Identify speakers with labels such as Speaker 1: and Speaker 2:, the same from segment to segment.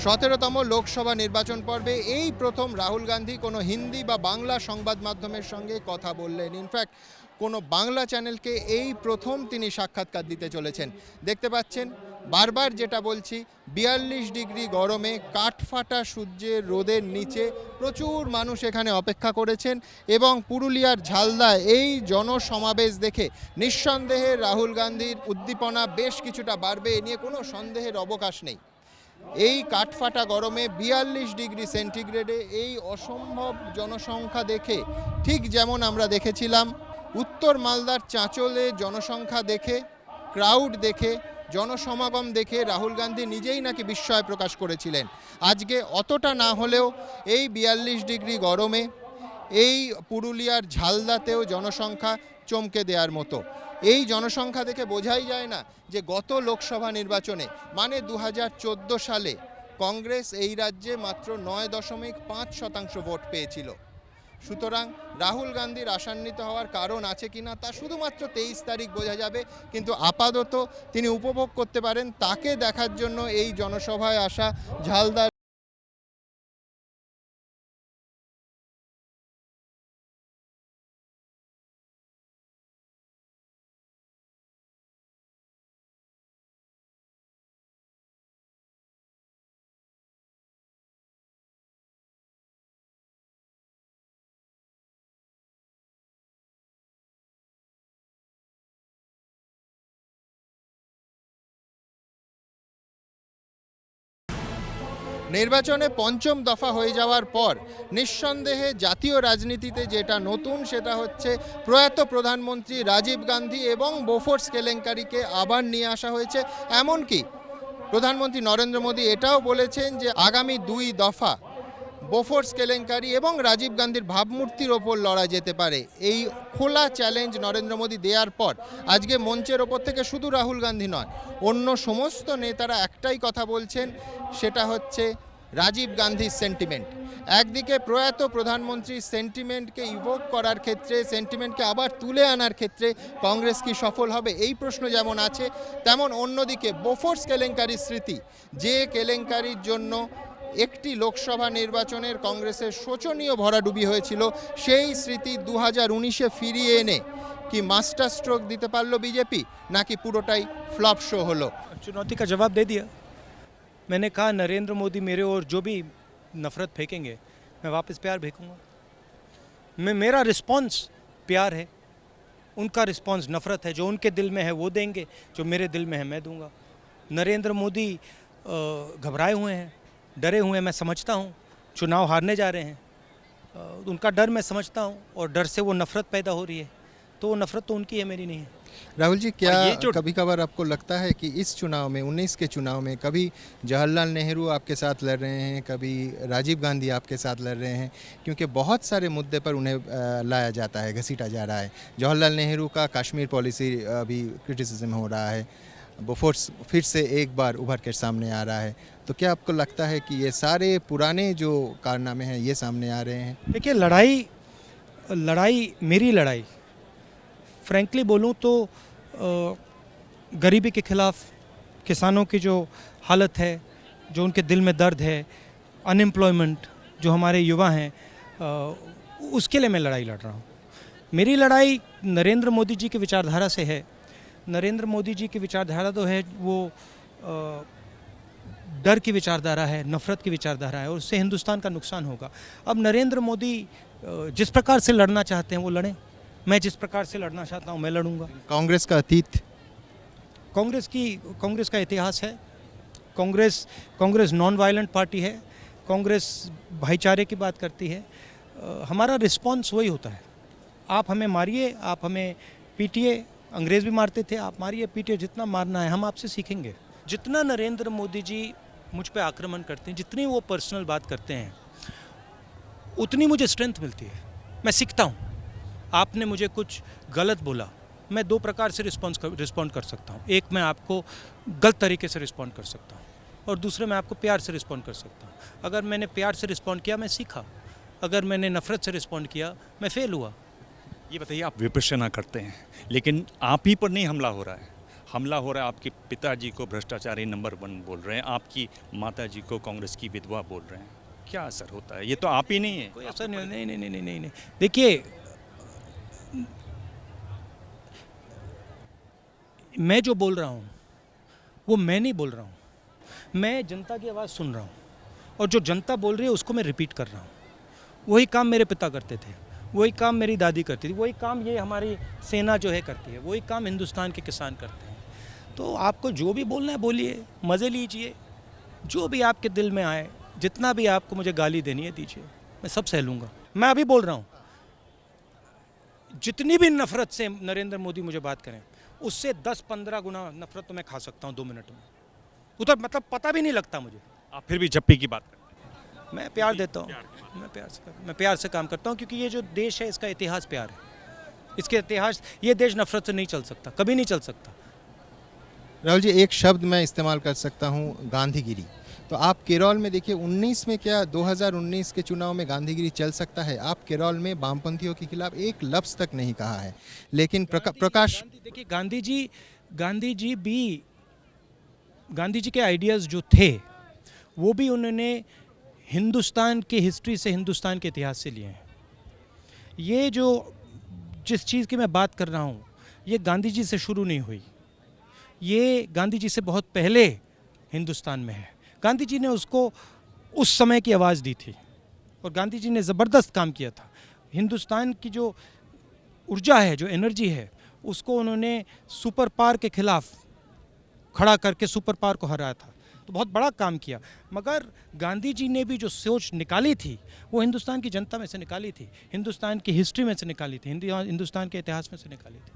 Speaker 1: 17তম লোকসভা নির্বাচন পর্বে এই প্রথম রাহুল গান্ধী কোনো হিন্দি বা বাংলা সংবাদ মাধ্যমের সঙ্গে কথা বললেন। ইনফ্যাক্ট কোনো বাংলা চ্যানেলকে এই প্রথম তিনি সাক্ষাৎকার দিতে চলেছেন। দেখতে পাচ্ছেন বারবার যেটা বলছি, 42 ডিগ্রি গরমে কাঠফাটা সূর্যের রোদের নিচে প্রচুর মানুষ এখানে অপেক্ষা করেছেন এবং পুরুলিয়ার ঝালদায় এই জনসমাবেশ দেখে নিঃসন্দেহে রাহুল গান্ধীর উদ্দীপনা বেশ কিছুটা বাড়বে, এ নিয়ে কোনো সন্দেহের অবকাশ নেই। এই কাঠফাটা গরমে 42 ডিগ্রি সেন্টিগ্রেডে এই অসম্ভব জনসংখ্যা দেখে, ঠিক যেমন আমরা দেখেছিলাম উত্তর মালদার চাঁচলে জনসংখ্যা দেখে, ক্রাউড দেখে, জনসমাগম দেখে রাহুল গান্ধী নিজেই নাকি বিস্ময় প্রকাশ করেছিলেন। আজকে অতটা না হলেও এই 42 ডিগ্রি গরমে এই পুরুলিয়ার ঝালদাতেও জনসংখ্যা চমকে দেওয়ার মতো। এই জনসংখ্যা দেখে বোঝাই যায় না যে গত লোকসভা নির্বাচনে মানে 2014 সালে কংগ্রেস এই রাজ্যে মাত্র 9.5% ভোট পেয়েছিল। সুতরাং রাহুল গান্ধীর আশান্বিত হওয়ার কারণ আছে কিনা তা শুধুমাত্র 23 তারিখ বোঝা যাবে, কিন্তু আপাতত তিনি উপভোগ করতে পারেন তাকে দেখার জন্য এই জনসভায় আসা ঝালদার নির্বাচনে পঞ্চম দফা হয়ে যাওয়ার পর নিঃসন্দেহে জাতীয় রাজনীতিতে যেটা নতুন সেটা হচ্ছে প্রয়াত প্রধানমন্ত্রী রাজীব গান্ধী এবং বোফোর্স কেলেঙ্কারিকে আবার নিয়ে আসা হয়েছে। এমনকি প্রধানমন্ত্রী নরেন্দ্র মোদী এটাও বলেছেন যে আগামী 2 দফা বোফোর্স কেলেঙ্কারি এবং রাজীব গান্ধীর ভাবমূর্তির ওপর লড়া যেতে পারে। এই খোলা চ্যালেঞ্জ নরেন্দ্র মোদী দেওয়ার পর আজকে মঞ্চের ওপর থেকে শুধু রাহুল গান্ধী নয়, অন্য সমস্ত নেতারা একটাই কথা বলছেন, সেটা হচ্ছে রাজীব গান্ধীর সেন্টিমেন্ট। একদিকে প্রয়াত প্রধানমন্ত্রীর সেন্টিমেন্টকে ইভোক করার ক্ষেত্রে, সেন্টিমেন্টকে আবার তুলে আনার ক্ষেত্রে কংগ্রেস কি সফল হবে এই প্রশ্ন যেমন আছে, তেমন অন্যদিকে বোফোর্স কেলেঙ্কারির স্মৃতি, যে কেলেঙ্কারির জন্য একটি লোকসভা নির্বাচনের কংগ্রেসের শোচনীয় ভরাডুবি হয়েছিল, সেই স্মৃতি 2019-এ ফিরিয়ে এনে কি মাস্টার স্ট্রোক দিতে পারলো বিজেপি, নাকি পুরোটাই फ्लॉप शो হলো?
Speaker 2: चुनौती का जवाब दे दिया। मैंने कहा नरेंद्र मोदी मेरे और जो भी नफरत फेंकेंगे मैं वापस प्यार फेंकूंगा। मेरा रिस्पांस प्यार है, उनका रिस्पांस नफरत है। जो उनके दिल में है वो देंगे, जो मेरे दिल में है मैं दूंगा। नरेंद्र मोदी घबराए हुए हैं, डरे हुए हैं, मैं समझता हूँ। चुनाव हारने जा रहे हैं, उनका डर मैं समझता हूँ, और डर से वो नफ़रत पैदा हो रही है। तो वो नफ़रत तो उनकी है, मेरी नहीं है।
Speaker 1: राहुल जी, क्या कभी कभार आपको लगता है कि इस चुनाव में, 19 के चुनाव में, कभी जवाहरलाल नेहरू आपके साथ लड़ रहे हैं, कभी राजीव गांधी आपके साथ लड़ रहे हैं, क्योंकि बहुत सारे मुद्दे पर उन्हें लाया जाता है, घसीटा जा रहा है। जवाहरलाल नेहरू का कश्मीर पॉलिसी अभी क्रिटिसिज्म हो रहा है, बोफोर्स फिर से एक बार उभर कर सामने आ रहा है। तो क्या आपको लगता है कि ये सारे पुराने जो कारनामे हैं ये सामने आ रहे हैं?
Speaker 2: देखिए, लड़ाई मेरी लड़ाई, फ्रैंकली बोलूँ तो गरीबी के ख़िलाफ़, किसानों की जो हालत है, जो उनके दिल में दर्द है, अनएम्प्लॉयमेंट जो हमारे युवा हैं, उसके लिए मैं लड़ाई लड़ रहा हूँ। मेरी लड़ाई नरेंद्र मोदी जी की विचारधारा से है। नरेंद्र मोदी जी की विचारधारा तो है वो डर की विचारधारा है, नफ़रत की विचारधारा है, और उससे हिंदुस्तान का नुकसान होगा। अब नरेंद्र मोदी जिस प्रकार से लड़ना चाहते हैं वो लड़ें, मैं जिस प्रकार से लड़ना चाहता हूँ मैं लड़ूंगा।
Speaker 1: कांग्रेस का अतीत,
Speaker 2: कांग्रेस का इतिहास है। कांग्रेस नॉन वायलेंट पार्टी है। कांग्रेस भाईचारे की बात करती है। हमारा रिस्पॉन्स वही होता है। आप हमें मारिए, आप हमें पीटिए, अंग्रेज़ भी मारते थे, आप मारिए पीटिए, जितना मारना है हम आपसे सीखेंगे। जितना नरेंद्र मोदी जी मुझ पे आक्रमण करते हैं, जितनी वो पर्सनल बात करते हैं, उतनी मुझे स्ट्रेंथ मिलती है, मैं सीखता हूँ। आपने मुझे कुछ गलत बोला, मैं 2 प्रकार से रिस्पॉन्ड कर सकता हूँ। एक, मैं आपको गलत तरीके से रिस्पॉन्ड कर सकता हूँ, और दूसरे, मैं आपको प्यार से रिस्पॉन्ड कर सकता हूँ। अगर मैंने प्यार से रिस्पॉन्ड किया मैं सीखा, अगर मैंने नफ़रत से रिस्पॉन्ड किया मैं फेल हुआ।
Speaker 3: ये बताइए, आप विपश्यना करते हैं लेकिन आप ही पर नहीं हमला हो रहा है, हमला हो रहा है, आपके पिताजी को भ्रष्टाचारी नंबर 1 बोल रहे हैं, आपकी माताजी को कांग्रेस की विधवा बोल रहे हैं, क्या असर होता है? ये तो आप ही नहीं है।
Speaker 2: कोई असर नहीं, नहीं नहीं नहीं नहीं नहीं नहीं। देखिए, मैं जो बोल रहा हूँ वो मैं नहीं बोल रहा हूँ, मैं जनता की आवाज़ सुन रहा हूँ और जो जनता बोल रही है उसको मैं रिपीट कर रहा हूँ। वही काम मेरे पिता करते थे, वही काम मेरी दादी करती थी, वही काम ये हमारी सेना जो है करती है, वही काम हिंदुस्तान के किसान करते हैं। तो आपको जो भी बोलना है बोलिए, मज़े लीजिए, जो भी आपके दिल में आए, जितना भी आपको मुझे गाली देनी है दीजिए, मैं सब सह लूँगा। मैं अभी बोल रहा हूँ, जितनी भी नफ़रत से नरेंद्र मोदी मुझे बात करें, उससे 10-15 गुना नफ़रत तो मैं खा सकता हूँ 2 मिनट में। उधर मतलब पता भी नहीं लगता मुझे।
Speaker 3: आप फिर भी जप्पी की बात करते हैं।
Speaker 2: मैं प्यार देता हूँ, मैं प्यार से काम करता हूँ, क्योंकि ये जो देश है इसका इतिहास प्यार है। इसके इतिहास, ये देश नफ़रत से नहीं चल सकता, कभी नहीं चल सकता।
Speaker 1: राहुल जी, एक शब्द मैं इस्तेमाल कर सकता हूँ, गांधीगिरी। तो आप केरल में देखिए 19 में, क्या 2019 के चुनाव में गांधीगिरी चल सकता है? आप केरल में वामपंथियों के खिलाफ एक लफ्ज़ तक नहीं कहा है, लेकिन प्रकाश,
Speaker 2: देखिए, गांधी जी के आइडियाज़ जो थे वो भी उन्होंने हिंदुस्तान की हिस्ट्री से, हिंदुस्तान के इतिहास से लिए हैं। ये जो जिस चीज़ की मैं बात कर रहा हूँ, ये गांधी जी से शुरू नहीं हुई, ये गांधी जी से बहुत पहले हिंदुस्तान में है। गांधी जी ने उसको उस समय की आवाज़ दी थी और गांधी जी ने ज़बरदस्त काम किया था। हिंदुस्तान की जो ऊर्जा है, जो एनर्जी है, उसको उन्होंने सुपर पावर के खिलाफ खड़ा करके सुपर पावर को हराया था। तो बहुत बड़ा काम किया। मगर गांधी जी ने भी जो सोच निकाली थी वो हिंदुस्तान की जनता में से निकाली थी, हिंदुस्तान की हिस्ट्री में से निकाली थी, हिंदुस्तान के इतिहास में से निकाली थी।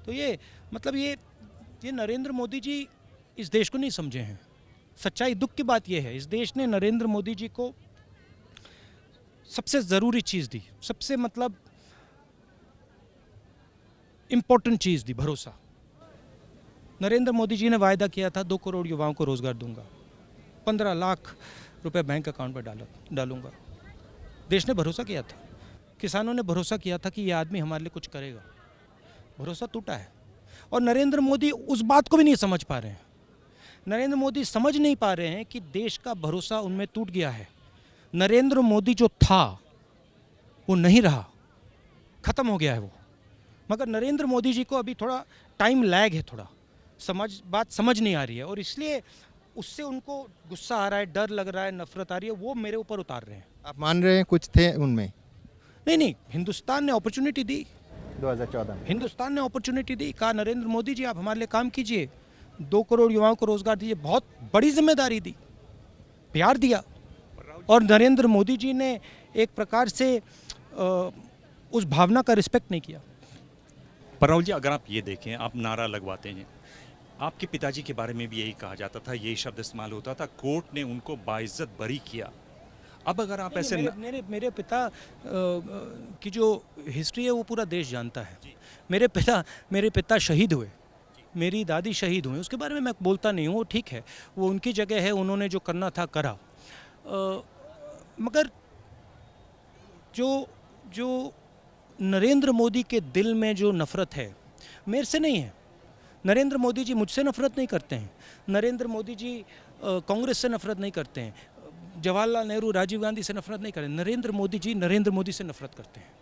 Speaker 2: तो ये मतलब ये नरेंद्र मोदी जी इस देश को नहीं समझे हैं। सच्चाई, दुख की बात यह है, इस देश ने नरेंद्र मोदी जी को सबसे ज़रूरी चीज़ दी, सबसे मतलब इम्पोर्टेंट चीज़ दी, भरोसा। नरेंद्र मोदी जी ने वायदा किया था 2 करोड़ युवाओं को रोज़गार दूंगा, 15 लाख रुपए बैंक अकाउंट पर डालूंगा। देश ने भरोसा किया था, किसानों ने भरोसा किया था कि ये आदमी हमारे लिए कुछ करेगा। भरोसा टूटा है और नरेंद्र मोदी उस बात को भी नहीं समझ पा रहे हैं। नरेंद्र मोदी समझ नहीं पा रहे हैं कि देश का भरोसा उनमें टूट गया है। नरेंद्र मोदी जो था वो नहीं रहा, ख़त्म हो गया है वो। मगर नरेंद्र मोदी जी को अभी थोड़ा टाइम लैग है, थोड़ा बात समझ नहीं आ रही है और इसलिए उससे उनको गुस्सा आ रहा है, डर लग रहा है, नफरत आ रही है, वो मेरे ऊपर उतार रहे हैं।
Speaker 1: आप मान रहे हैं कुछ थे उनमें?
Speaker 2: नहीं, हिंदुस्तान ने अपॉर्चुनिटी दी,
Speaker 1: 2014 में
Speaker 2: हिंदुस्तान ने अपॉर्चुनिटी दी, कहा नरेंद्र मोदी जी आप हमारे लिए काम कीजिए, 2 करोड़ युवाओं को रोजगार दीजिए। बहुत बड़ी जिम्मेदारी दी, प्यार दिया और नरेंद्र मोदी जी ने एक प्रकार से उस भावना का रिस्पेक्ट नहीं किया।
Speaker 3: पर राहुल जी, अगर आप ये देखें, आप नारा लगवाते हैं, आपके पिताजी के बारे में भी यही कहा जाता था, यही शब्द इस्तेमाल होता था, कोर्ट ने उनको बाइज्जत बरी किया। अब अगर आप ऐसे
Speaker 2: मेरे पिता की जो हिस्ट्री है वो पूरा देश जानता है। मेरे पिता शहीद हुए, मेरी दादी शहीद हुई, उसके बारे में मैं बोलता नहीं हूँ, वो ठीक है, वो उनकी जगह है, उन्होंने जो करना था करा। मगर जो नरेंद्र मोदी के दिल में जो नफ़रत है, मेरे से नहीं है। नरेंद्र मोदी जी मुझसे नफ़रत नहीं करते हैं, नरेंद्र मोदी जी कांग्रेस से नफ़रत नहीं करते हैं, जवाहरलाल नेहरू, राजीव गांधी से नफ़रत नहीं करते। नरेंद्र मोदी जी नरेंद्र मोदी से नफ़रत करते हैं।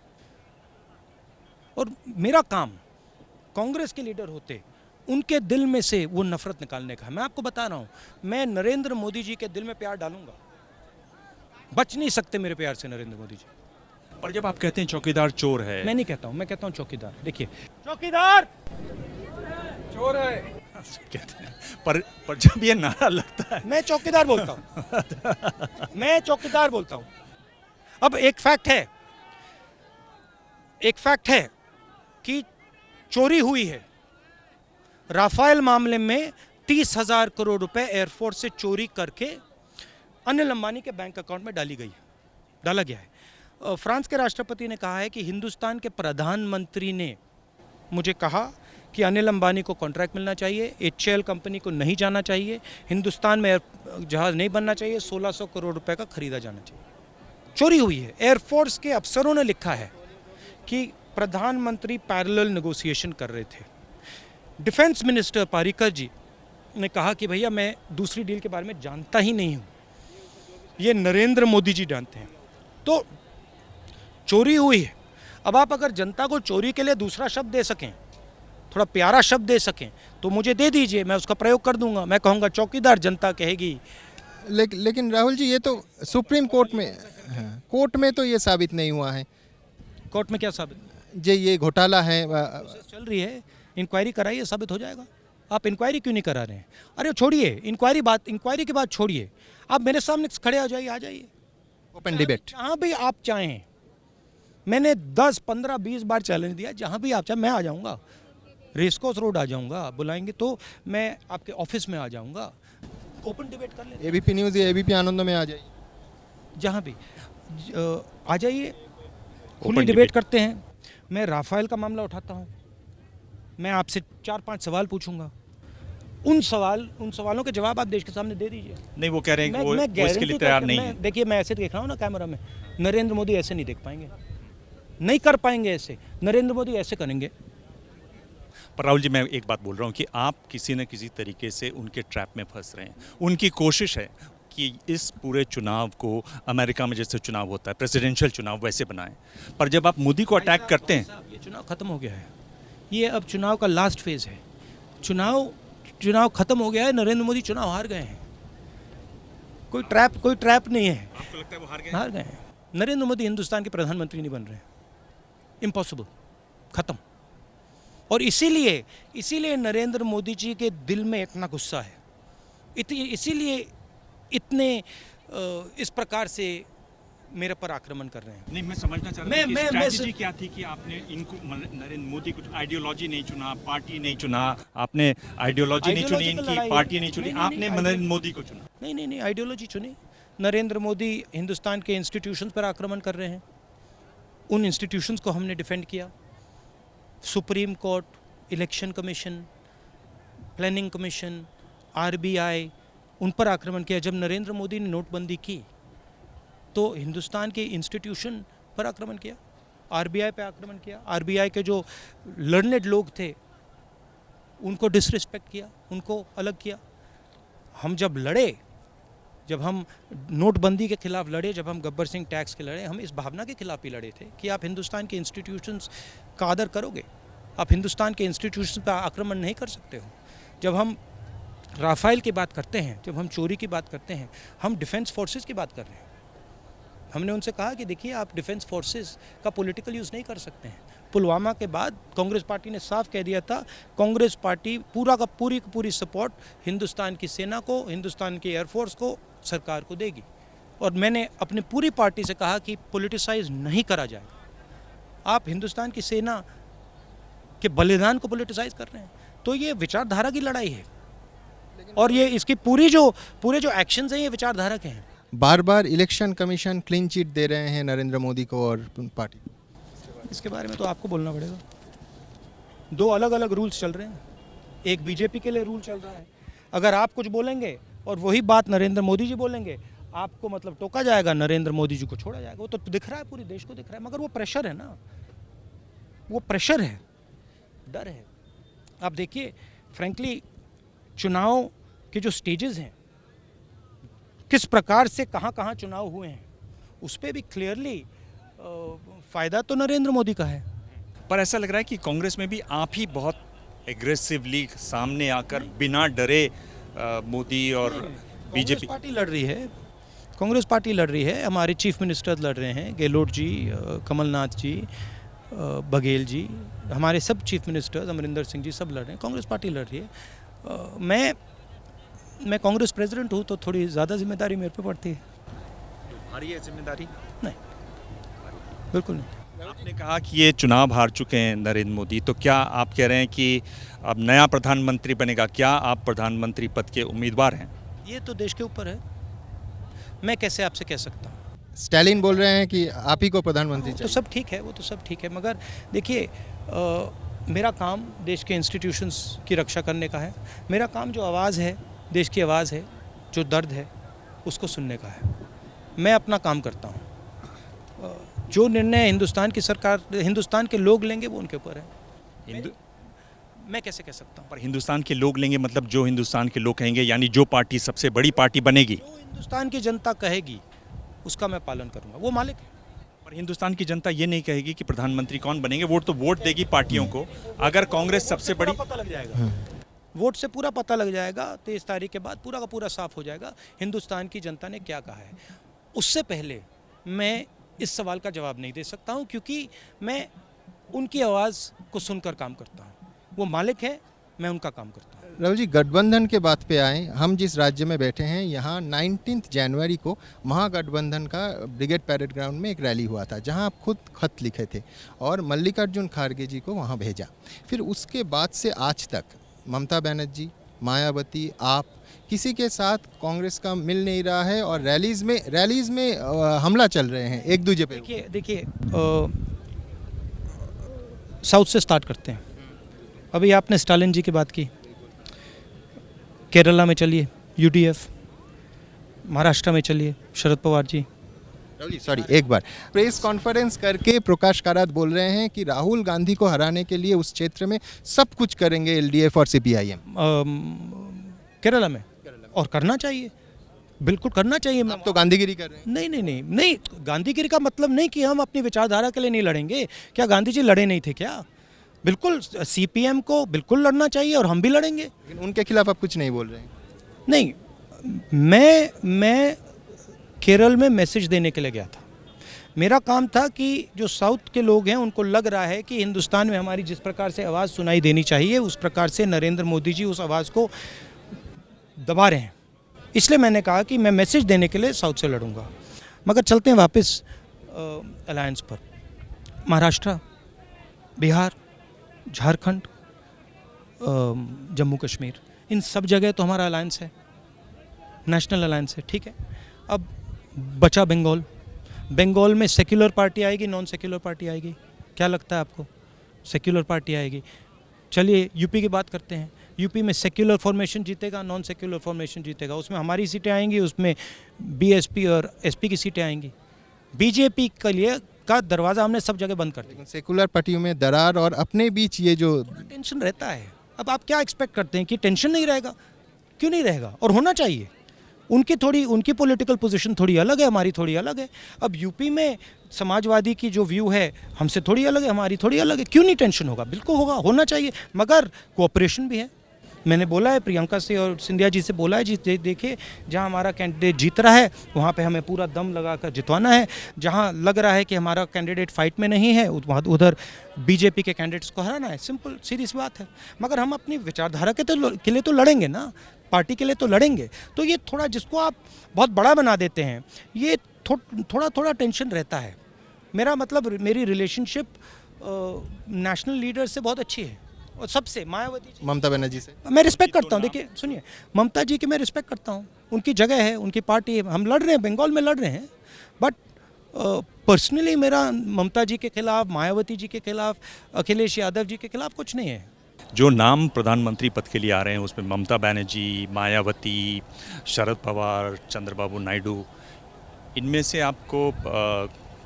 Speaker 2: और मेरा काम कांग्रेस के लीडर होते उनके दिल में से वो नफ़रत निकालने का। मैं आपको बता रहा हूँ, मैं नरेंद्र मोदी जी के दिल में प्यार डालूंगा, बच नहीं सकते मेरे प्यार से नरेंद्र मोदी जी।
Speaker 3: पर जब आप कहते हैं चौकीदार चोर है,
Speaker 2: मैं नहीं कहता हूँ, मैं कहता हूँ चौकीदार। देखिए, चौकीदार चोर है
Speaker 3: कहते हैं, पर जब ये नारा लगता है,
Speaker 2: मैं चौकीदार बोलता हूँ मैं चौकीदार बोलता हूँ। अब एक फैक्ट है कि चोरी हुई है। राफेल मामले में 30,000 करोड़ रुपए एयरफोर्स से चोरी करके अनिल अंबानी के बैंक अकाउंट में डाला गया है। फ्रांस के राष्ट्रपति ने कहा है कि हिंदुस्तान के प्रधानमंत्री ने मुझे कहा कि अनिल अंबानी को कॉन्ट्रैक्ट मिलना चाहिए, HAL कंपनी को नहीं जाना चाहिए, हिंदुस्तान में जहाज़ नहीं बनना चाहिए, 1600 करोड़ रुपए का खरीदा जाना चाहिए। चोरी हुई है। एयरफोर्स के अफसरों ने लिखा है कि प्रधानमंत्री पैरेलल नेगोशिएशन कर रहे थे। डिफेंस मिनिस्टर पारीकर जी ने कहा कि भैया मैं दूसरी डील के बारे में जानता ही नहीं हूँ, ये नरेंद्र मोदी जी जानते हैं। तो चोरी हुई है। अब आप अगर जनता को चोरी के लिए दूसरा शब्द दे सकें, थोड़ा प्यारा शब्द दे सकें, तो मुझे दे दीजिए, मैं उसका प्रयोग कर दूंगा। मैं कहूँगा चौकीदार, जनता कहेगी।
Speaker 1: लेकिन राहुल जी, ये तो सुप्रीम कोर्ट में, हाँ, कोर्ट में तो ये साबित नहीं हुआ है।
Speaker 2: कोर्ट में क्या साबित?
Speaker 1: ये घोटाला है।
Speaker 2: प्रोसेस चल रही है, इंक्वायरी कराइए, साबित हो जाएगा। आप इंक्वायरी क्यों नहीं करा रहे हैं? अरे छोड़िए इंक्वायरी की बात छोड़िए, आप मेरे सामने खड़े आ जाइए
Speaker 1: ओपन डिबेट।
Speaker 2: जहाँ भी आप चाहें। मैंने 10, 15, 20 बार चैलेंज दिया, जहाँ भी आप चाहें मैं आ जाऊँगा। रेसकोर्स रोड आ जाऊँगा, बुलाएंगे तो मैं आपके ऑफिस में आ जाऊँगा। ओपन डिबेट कर लेंगे,
Speaker 1: एबीपी न्यूज़ या एबीपी आनंद में आ जाइए,
Speaker 2: जहाँ भी आ जाइए, खुली डिबेट करते हैं। मैं राफेल का मामला उठाता हूँ, मैं आपसे 4-5 सवाल पूछूंगा, उन सवालों के जवाब आप देश के सामने दे दीजिए।
Speaker 3: नहीं, वो कह रहे हैं कि वो इसके लिए
Speaker 2: गारंटी
Speaker 3: तैयार नहीं है।
Speaker 2: देखिए, मैं ऐसे देख रहा हूँ ना कैमरा में, नरेंद्र मोदी ऐसे नहीं देख पाएंगे, नहीं कर पाएंगे ऐसे। नरेंद्र मोदी ऐसे करेंगे।
Speaker 3: पर राहुल जी, मैं एक बात बोल रहा हूँ कि आप किसी न किसी तरीके से उनके ट्रैप में फंस रहे हैं। उनकी कोशिश है कि इस पूरे चुनाव को अमेरिका में जैसे चुनाव होता है, प्रेसिडेंशियल चुनाव, वैसे बनाएं। पर जब आप मोदी को अटैक करते हैं,
Speaker 2: ये चुनाव खत्म हो गया है, ये अब चुनाव का लास्ट फेज है। चुनाव खत्म हो गया है, नरेंद्र मोदी चुनाव हार गए हैं। कोई ट्रैप नहीं है।
Speaker 3: आपको लगता है वो
Speaker 2: हार गए हैं। नरेंद्र मोदी हिंदुस्तान के प्रधानमंत्री नहीं बन रहे, इम्पॉसिबल, खत्म। और इसीलिए नरेंद्र मोदी जी के दिल में इतना गुस्सा है, इसीलिए इतने इस प्रकार से मेरे पर आक्रमण कर रहे हैं।
Speaker 3: नहीं, मैं समझना चाह रहा हूँ कि स्ट्रैटेजी क्या थी कि आपने इनको, नरेंद्र मोदी, कुछ आइडियोलॉजी नहीं चुना, पार्टी नहीं चुना, आपने आइडियोलॉजी नहीं चुनी, इनकी पार्टी नहीं चुनी, आपने नरेंद्र मोदी को चुना।
Speaker 2: नहीं, आइडियोलॉजी चुनी। नरेंद्र मोदी हिंदुस्तान के इंस्टीट्यूशंस पर आक्रमण कर रहे हैं, उन इंस्टीट्यूशंस को हमने डिफेंड किया। Supreme court, election commission, planning commission, RBI, उन पर आक्रमण किया। जब नरेंद्र मोदी ने नोटबंदी की तो हिंदुस्तान के इंस्टीट्यूशन पर आक्रमण किया, आरबीआई पे आक्रमण किया। आरबीआई के जो लर्नेड लोग थे उनको डिसरिस्पेक्ट किया, उनको अलग किया। हम जब हम नोटबंदी के खिलाफ लड़े, जब हम गब्बर सिंह टैक्स के लड़े, हम इस भावना के खिलाफ ही लड़े थे कि आप हिंदुस्तान के इंस्टीट्यूशंस का आदर करोगे, आप हिंदुस्तान के इंस्टीट्यूशंस पर आक्रमण नहीं कर सकते हो। जब हम राफेल की बात करते हैं, जब हम चोरी की बात करते हैं, हम डिफेंस फोर्सेस की बात कर रहे हैं। हमने उनसे कहा कि देखिए, आप डिफेंस फोर्सेस का पॉलिटिकल यूज़ नहीं कर सकते हैं। पुलवामा के बाद कांग्रेस पार्टी ने साफ कह दिया था, कांग्रेस पार्टी पूरी सपोर्ट हिंदुस्तान की सेना को, हिंदुस्तान के एयरफोर्स को, सरकार को देगी। और मैंने अपनी पूरी पार्टी से कहा कि पॉलिटिसाइज नहीं करा जाएगा। आप हिंदुस्तान की सेना के बलिदान को पॉलिटिसाइज कर रहे हैं, तो ये विचारधारा की लड़ाई है। और ये इसकी पूरे जो एक्शंस हैं, ये विचारधारा के हैं।
Speaker 1: बार बार इलेक्शन कमीशन क्लीन चिट दे रहे हैं नरेंद्र मोदी को और पार्टी।
Speaker 2: इसके बारे में तो आपको बोलना पड़ेगा। दो अलग अलग रूल्स चल रहे हैं, एक बीजेपी के लिए रूल चल रहा है। अगर आप कुछ बोलेंगे और वही बात नरेंद्र मोदी जी बोलेंगे, आपको मतलब टोका जाएगा, नरेंद्र मोदी जी को छोड़ा जाएगा। वो तो दिख रहा है, पूरे देश को दिख रहा है। मगर वो प्रेशर है ना, वो प्रेशर है, डर है। आप देखिए, फ्रैंकली चुनाव के जो स्टेजेस हैं, किस प्रकार से कहाँ चुनाव हुए हैं, उस पर भी क्लियरली फ़ायदा तो नरेंद्र मोदी का है।
Speaker 3: पर ऐसा लग रहा है कि कांग्रेस में भी आप ही बहुत एग्रेसिवली सामने आकर बिना डरे मोदी और बीजेपी
Speaker 2: पार्टी लड़ रही है, कांग्रेस पार्टी लड़ रही है। हमारे चीफ मिनिस्टर लड़ रहे हैं, गहलोत जी, कमलनाथ जी, बघेल जी, हमारे सब चीफ मिनिस्टर्स, अमरिंदर सिंह जी, सब लड़ रहे हैं। कांग्रेस पार्टी लड़ रही है। मैं कांग्रेस प्रेसिडेंट हूँ, तो थोड़ी ज़्यादा जिम्मेदारी मेरे पे पड़ती है।
Speaker 3: भारी है जिम्मेदारी?
Speaker 2: नहीं, बिल्कुल नहीं।
Speaker 3: आपने कहा कि ये चुनाव हार चुके हैं नरेंद्र मोदी, तो क्या आप कह रहे हैं कि अब नया प्रधानमंत्री बनेगा? क्या आप प्रधानमंत्री पद के उम्मीदवार हैं?
Speaker 2: ये तो देश के ऊपर है, मैं कैसे आपसे कह सकता हूँ।
Speaker 1: स्टालिन बोल रहे हैं कि आप ही को प्रधानमंत्री
Speaker 2: तो सब ठीक है, वो तो सब ठीक है। मगर देखिए, मेरा काम देश के इंस्टीट्यूशंस की रक्षा करने का है। मेरा काम जो आवाज़ है, देश की आवाज़ है, जो दर्द है, उसको सुनने का है। मैं अपना काम करता हूँ। जो निर्णय हिंदुस्तान की सरकार, हिंदुस्तान के लोग लेंगे, वो उनके ऊपर है। मैं कैसे कह सकता हूँ?
Speaker 3: पर हिंदुस्तान के लोग लेंगे, मतलब जो हिंदुस्तान के लोग कहेंगे, यानी जो पार्टी सबसे बड़ी पार्टी बनेगी।
Speaker 2: जो हिंदुस्तान की जनता कहेगी उसका मैं पालन करूँगा, वो मालिक है।
Speaker 3: पर हिंदुस्तान की जनता ये नहीं कहेगी कि प्रधानमंत्री कौन बनेंगे, वोट तो वोट देगी पार्टियों को। अगर कांग्रेस सबसे बड़ी,
Speaker 2: पूरा पता लग जाएगा, वोट से पूरा पता लग जाएगा, 23 तारीख के बाद पूरा का पूरा साफ हो जाएगा हिंदुस्तान की जनता ने क्या कहा है। उससे पहले मैं इस सवाल का जवाब नहीं दे सकता हूँ, क्योंकि मैं उनकी आवाज़ को सुनकर काम करता हूँ। वो मालिक है, मैं उनका काम करता हूँ।
Speaker 1: राहुल जी, गठबंधन के बात पे आए। हम जिस राज्य में बैठे हैं यहाँ 19 जनवरी को महागठबंधन का ब्रिगेड पैरेड ग्राउंड में एक रैली हुआ था, जहाँ आप खुद खत लिखे थे और मल्लिकार्जुन खड़गे जी को वहाँ भेजा। फिर उसके बाद से आज तक ममता बनर्जी, मायावती, आप किसी के साथ कांग्रेस का मिल नहीं रहा है और रैलीज में हमला चल रहे हैं एक दूसरे पे।
Speaker 2: देखिए साउथ से स्टार्ट करते हैं। अभी आपने स्टालिन जी की बात की, केरला में चलिए यूडीएफ, महाराष्ट्र में चलिए शरद पवार जी।
Speaker 1: राहुल जी सॉरी, एक बार प्रेस कॉन्फ्रेंस करके प्रकाश कारात बोल रहे हैं कि राहुल गांधी को हराने के लिए उस क्षेत्र में सब कुछ करेंगे एलडीएफ और सीपीआईएम।
Speaker 2: केरला में, और करना चाहिए, बिल्कुल करना चाहिए।
Speaker 1: आप तो गांधीगिरी कर रहे हैं।
Speaker 2: नहीं, गांधीगिरी का मतलब नहीं कि हम अपनी विचारधारा के लिए नहीं लड़ेंगे। क्या गांधी जी लड़े नहीं थे क्या? बिल्कुल, सीपीएम को बिल्कुल लड़ना चाहिए और हम भी लड़ेंगे।
Speaker 1: लेकिन उनके खिलाफ आप कुछ नहीं बोल रहे हैं।
Speaker 2: नहीं, मैं केरल में मैसेज देने के लिए गया था। मेरा काम था कि जो साउथ के लोग हैं उनको लग रहा है कि हिंदुस्तान में हमारी जिस प्रकार से आवाज़ सुनाई देनी चाहिए उस प्रकार से नरेंद्र मोदी जी उस आवाज़ को दबा रहे हैं। इसलिए मैंने कहा कि मैं मैसेज देने के लिए साउथ से लड़ूंगा। मगर चलते हैं वापस अलायंस पर। महाराष्ट्र, बिहार, झारखंड, जम्मू कश्मीर, इन सब जगह तो हमारा अलायंस है, नेशनल अलायंस है, ठीक है। अब बचा बंगाल। बंगाल में सेक्युलर पार्टी आएगी, नॉन सेक्युलर पार्टी आएगी? क्या लगता है आपको? सेक्युलर पार्टी आएगी। चलिए यूपी की बात करते हैं। यूपी में सेक्युलर फॉर्मेशन जीतेगा, नॉन सेक्युलर फॉर्मेशन जीतेगा। उसमें हमारी सीटें आएंगी, उसमें बीएसपी और एसपी की सीटें आएंगी। बीजेपी के लिए का दरवाज़ा हमने सब जगह बंद कर दिया।
Speaker 1: सेकुलर पार्टियों में दरार और अपने बीच ये जो
Speaker 2: टेंशन रहता है। अब आप क्या एक्सपेक्ट करते हैं कि टेंशन नहीं रहेगा? क्यों नहीं रहेगा? और होना चाहिए। उनकी पॉलिटिकल पोजीशन थोड़ी अलग है, हमारी थोड़ी अलग है। अब यूपी में समाजवादी की जो व्यू है हमसे थोड़ी अलग है, हमारी थोड़ी अलग है। क्यों नहीं टेंशन होगा? बिल्कुल होगा, होना चाहिए। मगर कोऑपरेशन भी है। मैंने बोला है, प्रियंका से और सिंधिया जी से बोला है, जी देखिए जहाँ हमारा कैंडिडेट जीत रहा है वहाँ पे हमें पूरा दम लगाकर जितवाना है। जहाँ लग रहा है कि हमारा कैंडिडेट फाइट में नहीं है उधर बीजेपी के कैंडिडेट्स को हराना है। सिंपल सीधी सी बात है। मगर हम अपनी विचारधारा के लिए तो लड़ेंगे ना, पार्टी के लिए तो लड़ेंगे। तो ये थोड़ा जिसको आप बहुत बड़ा बना देते हैं, ये थोड़ा टेंशन रहता है। मेरा मतलब मेरी रिलेशनशिप नेशनल लीडर से बहुत अच्छी है और सबसे, मायावती जी,
Speaker 1: ममता बनर्जी से
Speaker 2: मैं रिस्पेक्ट करता हूँ। देखिए सुनिए, ममता जी की मैं रिस्पेक्ट करता हूँ, उनकी जगह है, उनकी पार्टी है। हम लड़ रहे हैं, बंगाल में लड़ रहे हैं। बट पर्सनली मेरा ममता जी के खिलाफ, मायावती जी के खिलाफ, अखिलेश यादव जी के खिलाफ कुछ नहीं है।
Speaker 3: जो नाम प्रधानमंत्री पद के लिए आ रहे हैं उसमें ममता बनर्जी, मायावती, शरद पवार, चंद्रबाबू नायडू, इनमें से आपको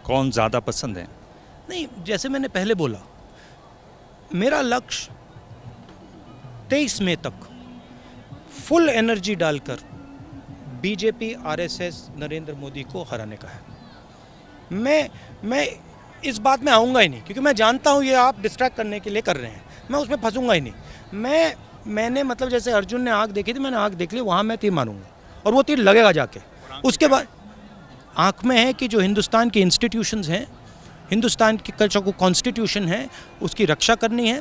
Speaker 3: कौन ज़्यादा पसंद है?
Speaker 2: नहीं, जैसे मैंने पहले बोला, मेरा लक्ष्य 23 मई तक फुल एनर्जी डालकर बीजेपी, आरएसएस, नरेंद्र मोदी को हराने का है। मैं इस बात में आऊँगा ही नहीं, क्योंकि मैं जानता हूँ ये आप डिस्ट्रैक्ट करने के लिए कर रहे हैं। मैं उसमें फंसूंगा ही नहीं। मैंने मतलब जैसे अर्जुन ने आग देखी थी, मैंने आग देख ली, वहाँ मैं तीर मारूंगा और वो तीर लगेगा जाके। उसके बाद आँख में है कि जो हिंदुस्तान के इंस्टीट्यूशंस हैं, हिंदुस्तान की कल्चर को कॉन्स्टिट्यूशन है, उसकी रक्षा करनी है।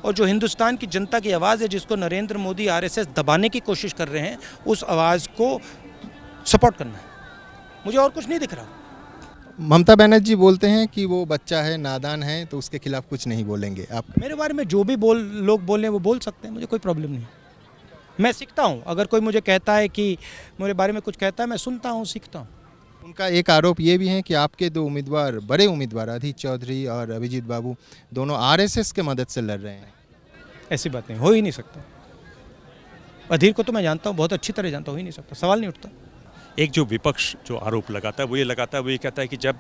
Speaker 2: और जो हिंदुस्तान की जनता की आवाज़ है, जिसको नरेंद्र मोदी, आरएसएस दबाने की कोशिश कर रहे हैं, उस आवाज़ को सपोर्ट करना है। मुझे और कुछ नहीं दिख रहा।
Speaker 1: ममता बनर्जी बोलते हैं कि वो बच्चा है, नादान है, तो उसके खिलाफ कुछ नहीं बोलेंगे। आप
Speaker 2: मेरे बारे में जो भी लोग बोल रहे हैं वो बोल सकते हैं, मुझे कोई प्रॉब्लम नहीं। मैं सीखता हूँ। अगर कोई मुझे कहता है कि मेरे बारे में कुछ कहता है, मैं सुनता हूँ, सीखता हूँ।
Speaker 1: उनका एक आरोप ये भी है कि आपके दो उम्मीदवार, बड़े उम्मीदवार अधीर चौधरी और अभिजीत बाबू, दोनों आरएसएस के मदद से लड़ रहे हैं।
Speaker 2: ऐसी बात नहीं, हो ही नहीं सकता। अधीर को तो मैं जानता हूँ, बहुत अच्छी तरह जानता हूँ, हो ही नहीं सकता, सवाल नहीं उठता।
Speaker 3: एक जो विपक्ष जो आरोप लगाता है वो ये लगाता है, वो ये कहता है कि जब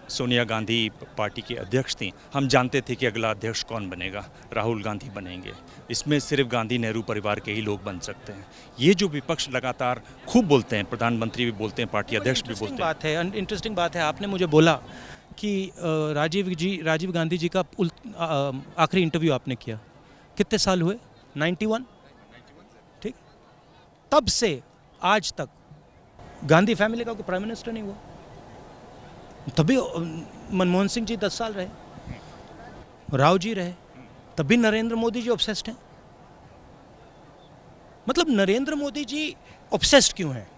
Speaker 3: सोनिया गांधी पार्टी की अध्यक्ष थी, हम जानते थे कि अगला अध्यक्ष कौन बनेगा, राहुल गांधी बनेंगे, इसमें सिर्फ गांधी नेहरू परिवार के ही लोग बन सकते हैं। ये जो विपक्ष लगातार खूब बोलते हैं, प्रधानमंत्री भी बोलते हैं, पार्टी अध्यक्ष भी बोलते हैं।
Speaker 2: बात है, इंटरेस्टिंग बात है। आपने मुझे बोला कि राजीव गांधी जी का आखिरी इंटरव्यू आपने किया, कितने साल हुए? 91, ठीक। तब से आज तक गांधी फैमिली का कोई प्राइम मिनिस्टर नहीं हुआ। तभी मनमोहन सिंह जी 10 साल रहे, राव जी रहे, तभी नरेंद्र मोदी जी ऑब्सेस्ड हैं। मतलब नरेंद्र मोदी जी ऑब्सेस्ड क्यों हैं?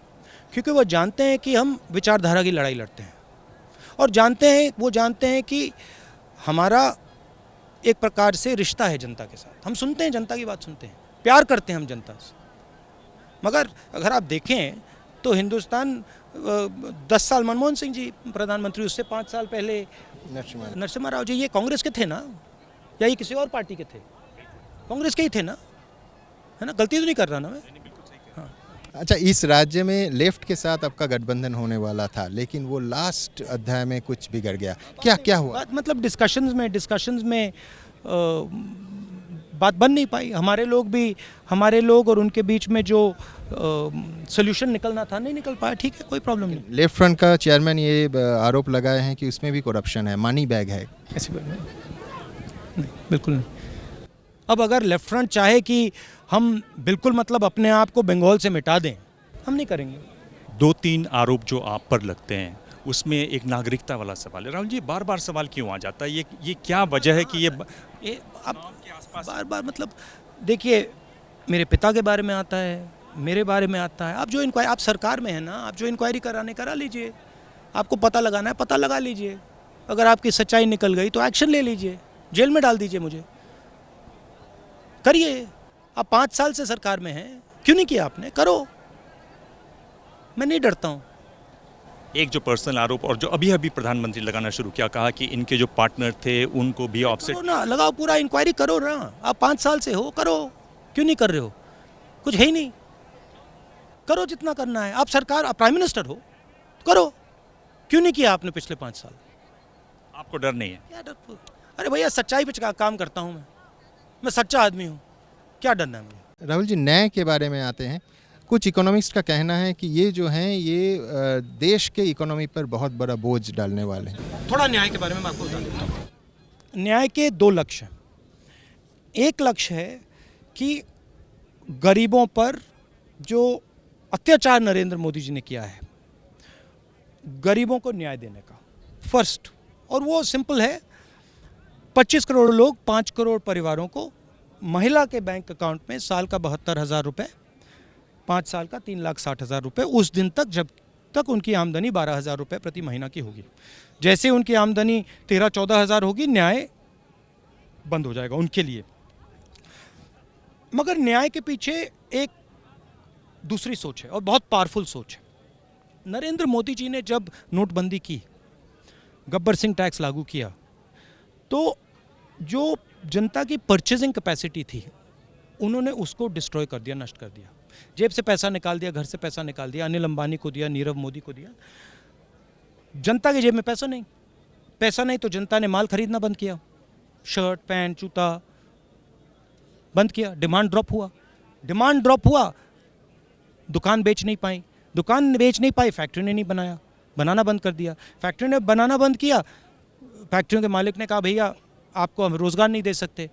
Speaker 2: क्योंकि वो जानते हैं कि हम विचारधारा की लड़ाई लड़ते हैं, और वो जानते हैं कि हमारा एक प्रकार से रिश्ता है जनता के साथ। हम सुनते हैं, जनता की बात सुनते हैं, प्यार करते हैं हम जनता से। मगर अगर आप देखें तो हिंदुस्तान 10 साल मनमोहन सिंह जी प्रधानमंत्री, उससे 5 साल पहले नरसिम्हा राव जी, ये कांग्रेस के थे ना, या ये किसी और पार्टी के थे? कांग्रेस के ही थे ना, है ना? गलती तो नहीं कर रहा ना मैं? हाँ।
Speaker 1: अच्छा, इस राज्य में लेफ्ट के साथ आपका गठबंधन होने वाला था, लेकिन वो लास्ट अध्याय में कुछ बिगड़ गया। क्या हुआ?
Speaker 2: मतलब डिस्कशंस में बात बन नहीं पाई। हमारे लोग और उनके बीच में जो सोल्यूशन निकलना था नहीं निकल पाया। ठीक है, कोई प्रॉब्लम नहीं।
Speaker 1: लेफ्ट फ्रंट का चेयरमैन ये आरोप लगाए हैं कि उसमें भी करप्शन है, मनी बैग है।
Speaker 2: ऐसी बात नहीं, बिल्कुल नहीं। अब अगर लेफ्ट फ्रंट चाहे कि हम बिल्कुल मतलब अपने आप को बंगाल से मिटा दें, हम नहीं करेंगे।
Speaker 3: 2-3 आरोप जो आप पर लगते हैं उसमें एक नागरिकता वाला सवाल है। राहुल जी, बार बार सवाल क्यों आ जाता है? ये क्या वजह है कि ये
Speaker 2: अब बार बार मतलब देखिए, मेरे पिता के बारे में आता है, मेरे बारे में आता है। आप सरकार में है ना, आप जो इंक्वायरी करा लीजिए। आपको पता लगाना है, पता लगा लीजिए। अगर आपकी सच्चाई निकल गई तो एक्शन ले लीजिए, जेल में डाल दीजिए मुझे, करिए। आप 5 साल से सरकार में हैं, क्यों नहीं किया आपने? करो, मैं नहीं डरता हूँ।
Speaker 3: एक जो पर्सनल आरोप और जो अभी प्रधानमंत्री लगाना शुरू किया, कहा कि इनके जो पार्टनर थे उनको भी ऑफसेट
Speaker 2: ना लगाओ, पूरा इंक्वायरी करो ना। आप 5 साल से हो, करो, क्यों नहीं कर रहे हो? कुछ है ही नहीं, करो जितना करना है। आप सरकार, आप प्राइम मिनिस्टर हो, करो। क्यों नहीं किया आपने पिछले 5 साल?
Speaker 3: आपको डर नहीं है?
Speaker 2: क्या डर? अरे भैया, सच्चाई पे काम करता हूँ मैं सच्चा आदमी हूँ, क्या डरना है मुझे?
Speaker 1: राहुल जी, न्याय के बारे में आते हैं। कुछ इकोनॉमिस्ट का कहना है कि ये जो हैं ये देश के इकोनॉमी पर बहुत बड़ा बोझ डालने वाले हैं।
Speaker 2: थोड़ा न्याय के बारे में मैं आपको बता देता हूँ। न्याय के 2 लक्ष्य हैं। एक लक्ष्य है कि गरीबों पर जो अत्याचार नरेंद्र मोदी जी ने किया है, गरीबों को न्याय देने का फर्स्ट, और वो सिंपल है। 25 करोड़ लोग, 5 करोड़ परिवारों को महिला के बैंक अकाउंट में साल का 72,000 रुपये, 5 साल का 3,60,000 रुपये उस दिन तक जब तक उनकी आमदनी 12,000 रुपये प्रति महीना की होगी। जैसे उनकी आमदनी 13-14,000 होगी, न्याय बंद हो जाएगा उनके लिए। मगर न्याय के पीछे एक दूसरी सोच है, और बहुत पावरफुल सोच है। नरेंद्र मोदी जी ने जब नोटबंदी की, गब्बर सिंह टैक्स लागू किया, तो जो जनता की परचेजिंग कैपेसिटी थी, उन्होंने उसको डिस्ट्रॉय कर दिया, नष्ट कर दिया। जेब से पैसा निकाल दिया, घर से पैसा निकाल दिया, अनिल अंबानी को दिया, नीरव मोदी को दिया। जनता की जेब में पैसा नहीं तो जनता ने माल खरीदना बंद किया, शर्ट, पैंट, जूता बंद किया। डिमांड ड्रॉप हुआ, दुकान बेच नहीं पाई, फैक्ट्री ने नहीं बनाना बंद कर दिया। फैक्ट्री ने बनाना बंद किया, फैक्ट्रियों के मालिक ने कहा भैया आपको हम रोज़गार नहीं दे सकते,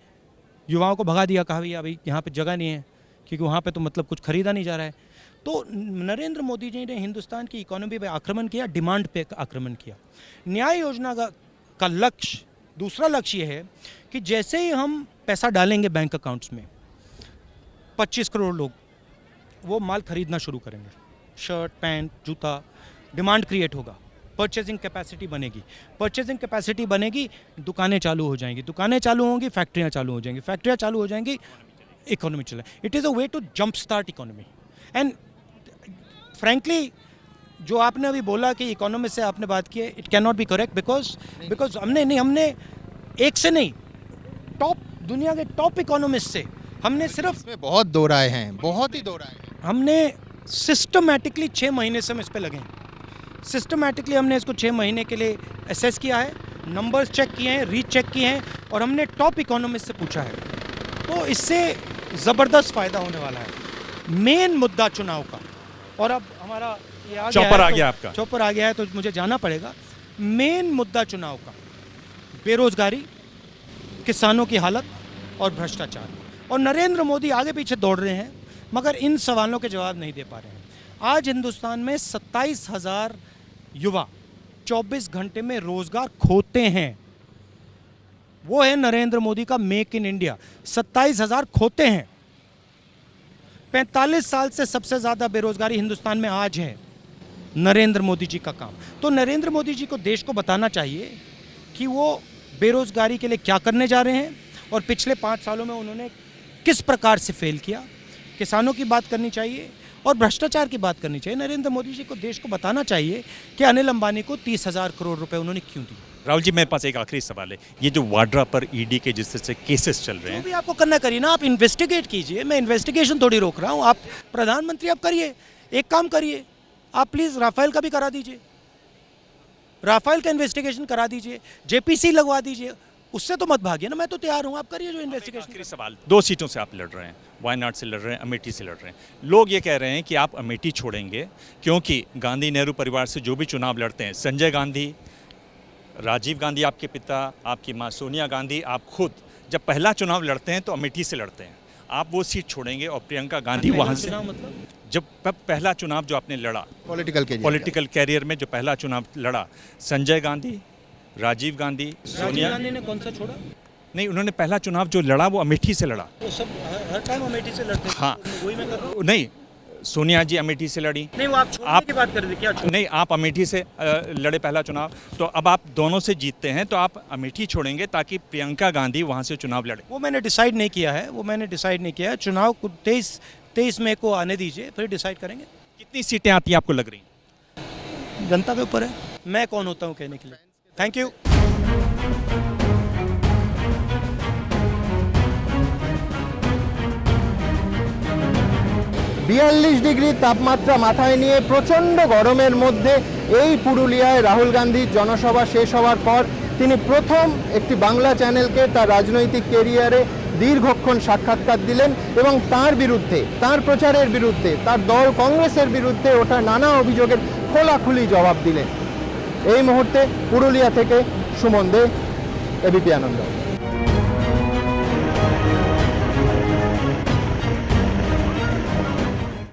Speaker 2: युवाओं को भगा दिया, कहा भैया अभी यहाँ पे जगह नहीं है, क्योंकि वहाँ पे तो मतलब कुछ खरीदा नहीं जा रहा है। तो नरेंद्र मोदी जी ने हिंदुस्तान की इकोनॉमी पे आक्रमण किया, डिमांड पे आक्रमण किया। न्याय योजना का लक्ष्य, दूसरा लक्ष्य ये है कि जैसे ही हम पैसा डालेंगे बैंक अकाउंट्स में, 25 करोड़ लोग वो माल खरीदना शुरू करेंगे, शर्ट, पैंट, जूता, डिमांड क्रिएट होगा, परचेजिंग कैपेसिटी बनेगी, दुकानें चालू हो जाएंगी, फैक्ट्रियाँ चालू हो जाएंगी, इकोनॉमी चले। It is a way to jump start economy. And frankly, जो आपने अभी बोला कि इकोनॉमी से आपने बात की है, it can not be correct, because हमने एक से नहीं, दुनिया के टॉप इकोनॉमिस्ट से हमने सिर्फ
Speaker 1: इसमें बहुत दो राय हैं, बहुत ही दो राय हैं।
Speaker 2: हमने सिस्टमैटिकली 6 महीने से हम इस पे लगे हैं। सिस्टमैटिकली हमने इसको 6 महीने के लिए असेस किया है, नंबर्स चेक किए हैं, रीचेक किए हैं और हमने टॉप इकोनॉमिस्ट से पूछा है। तो इससे ज़बरदस्त फ़ायदा होने वाला है। मेन मुद्दा चुनाव का, और अब हमारा ये आ गया
Speaker 3: चौपर
Speaker 2: है
Speaker 3: आ
Speaker 2: तो-
Speaker 3: गया आपका।
Speaker 2: चौपर आ गया है तो मुझे जाना पड़ेगा। मेन मुद्दा चुनाव का बेरोजगारी, किसानों की हालत और भ्रष्टाचार। और नरेंद्र मोदी आगे पीछे दौड़ रहे हैं मगर इन सवालों के जवाब नहीं दे पा रहे हैं। आज हिंदुस्तान में 27,000 युवा 24 घंटे में रोजगार खोते हैं। वो है नरेंद्र मोदी का मेक इन इंडिया। 27,000 खोते हैं। 45 साल से सबसे ज्यादा बेरोजगारी हिंदुस्तान में आज है। नरेंद्र मोदी जी का काम। तो नरेंद्र मोदी जी को देश को बताना चाहिए कि वो बेरोजगारी के लिए क्या करने जा रहे हैं और पिछले 5 सालों में उन्होंने किस प्रकार से फेल किया। किसानों की बात करनी चाहिए और भ्रष्टाचार की बात करनी चाहिए। नरेंद्र मोदी जी को देश को बताना चाहिए कि अनिल अंबानी को 30,000 करोड़ रुपए उन्होंने क्यों दिए।
Speaker 3: राहुल जी, मेरे पास एक आखिरी सवाल है। ये जो वाड्रा पर ईडी के जिस तरह से केसेस चल रहे
Speaker 2: जो
Speaker 3: हैं,
Speaker 2: भी आपको करना करिए ना, आप इन्वेस्टिगेट कीजिए। मैं इन्वेस्टिगेशन थोड़ी रोक रहा हूँ। आप प्रधानमंत्री आप करिए, एक काम करिए, आप प्लीज़ राफेल का भी करा दीजिए। राफेल का इन्वेस्टिगेशन करा दीजिए, जेपीसी लगवा दीजिए। उससे तो मत भागिए ना, मैं तो तैयार हूँ, आप करिए जो इन्वेस्टिगेशन।
Speaker 3: आखिरी सवाल, 2 सीटों से आप लड़ रहे हैं, वायनाड से लड़ रहे हैं, अमेठी से लड़ रहे हैं। लोग ये कह रहे हैं कि आप अमेठी छोड़ेंगे क्योंकि गांधी नेहरू परिवार से जो भी चुनाव लड़ते हैं, संजय गांधी, राजीव गांधी आपके पिता, आपकी माँ सोनिया गांधी, आप खुद जब पहला चुनाव लड़ते हैं तो अमेठी से लड़ते हैं। आप वो सीट छोड़ेंगे और प्रियंका गांधी वहाँ से,
Speaker 2: मतलब
Speaker 3: जब पहला चुनाव जो आपने लड़ा
Speaker 1: पॉलिटिकल
Speaker 3: कैरियर में, जो पहला चुनाव लड़ा, संजय गांधी, राजीव गांधी,
Speaker 2: राजीव
Speaker 3: सोनिया,
Speaker 2: गांधी ने कौन सा छोड़ा?
Speaker 3: नहीं, उन्होंने पहला चुनाव जो लड़ा वो अमेठी से लड़ा।
Speaker 2: वो सब हर टाइम अमेठी से लड़ते थे।
Speaker 3: हाँ।
Speaker 2: वही मैं कर रहा हूँ।
Speaker 3: नहीं, सोनिया जी अमेठी से लड़ी।
Speaker 2: नहीं, वो आप छोड़ने की बात कर रहे थे क्या?
Speaker 3: नहीं, आप अमेठी से लड़े पहला चुनाव, तो अब आप दोनों से जीतते हैं तो आप अमेठी छोड़ेंगे ताकि प्रियंका गांधी वहाँ से चुनाव लड़े।
Speaker 2: वो मैंने डिसाइड नहीं किया है। चुनाव को 23 मई को आने दीजिए, फिर डिसाइड करेंगे।
Speaker 3: कितनी सीटें आती हैं आपको लग रही हैं?
Speaker 2: जनता के ऊपर है, मैं कौन होता हूँ कहने के लिए। Thank you.
Speaker 1: বিয়াল্লিশ ডিগ্রি তাপমাত্রা মাথায় নিয়ে প্রচণ্ড গরমের মধ্যে এই পুরুলিয়ায় রাহুল গান্ধীর জনসভা শেষ হওয়ার পর তিনি প্রথম একটি বাংলা চ্যানেলকে তার রাজনৈতিক কেরিয়ারে দীর্ঘক্ষণ সাক্ষাৎকার দিলেন এবং তার বিরুদ্ধে, তার প্রচারের বিরুদ্ধে, তার দল কংগ্রেসের বিরুদ্ধে ওঠা নানা অভিযোগের খোলাখুলি জবাব দিলেন। এই মুহূর্তে পুরুলিয়া থেকে সুমন দে, এবিপি আনন্দ।